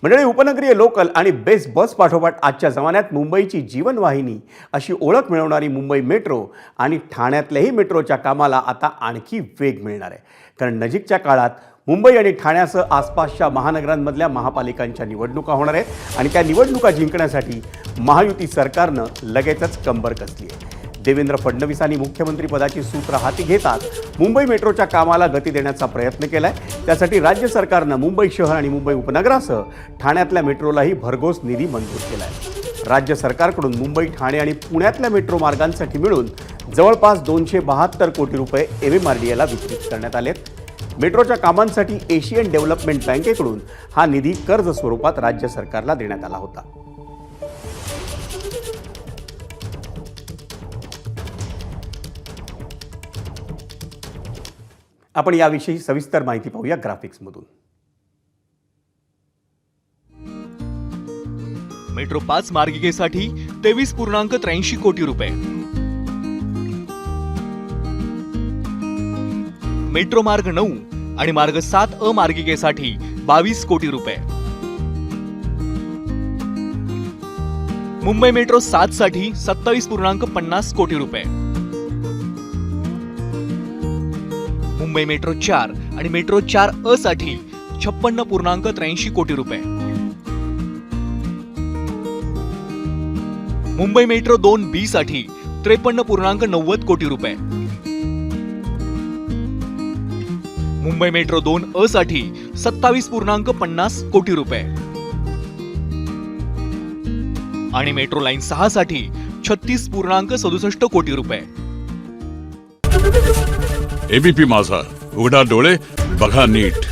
मंडळी, उपनगरीय लोकल आणि बेस्ट बस पाठोपाठ आजच्या जमान्यात मुंबईची जीवनवाहिनी अशी ओळख मिळवणारी मुंबई मेट्रो आणि ठाण्यातल्याही मेट्रोच्या कामाला आता आणखी वेग मिळणार आहे. कारण नजीकच्या काळात मुंबई आणि ठाण्यासह आसपासच्या महानगरांमधल्या महापालिकांच्या निवडणुका होणार आहेत आणि त्या निवडणुका जिंकण्यासाठी महायुती सरकारनं लगेचच कंबर कसली आहे. देवेंद्र फडणवीसांनी मुख्यमंत्रीपदाची सूत्र हाती घेताच मुंबई मेट्रोच्या कामाला गती देण्याचा प्रयत्न केला आहे. त्यासाठी राज्य सरकारनं मुंबई शहर आणि मुंबई उपनगरासह ठाण्यातल्या मेट्रोलाही भरघोस निधी मंजूर केला आहे. राज्य सरकारकडून मुंबई, ठाणे आणि पुण्यातल्या मेट्रो मार्गांसाठी मिळून जवळपास 272 कोटी रुपये MMRDAला वितरित करण्यात आलेत. मेट्रोच्या कामांसाठी एशियन डेव्हलपमेंट बँकेकडून हा निधी कर्ज स्वरूपात राज्य सरकारला देण्यात आला होता. आपण याविषयी सविस्तर माहिती पाहूया ग्राफिक्समधून. मेट्रो 5 मार्गिकेसाठी 23.83 कोटी रुपये, मेट्रो मार्ग 9 आणि मार्ग 7 मार्गिकेसाठी 22 कोटी रुपये, मुंबई मेट्रो 7 साठी 27.50 कोटी रुपये, मुंबई मेट्रो 4 आणि मेट्रो 4 साठी 56.83 कोटी रुपये, मुंबई मेट्रो 2B साठी 53.90 कोटी रुपये, मुंबई मेट्रो 2 साठी 27.50 कोटी रुपये आणि मेट्रो लाईन 6 साठी 36.67 कोटी रुपये. एबीपी माझा, उघडा डोळे बघा नीट.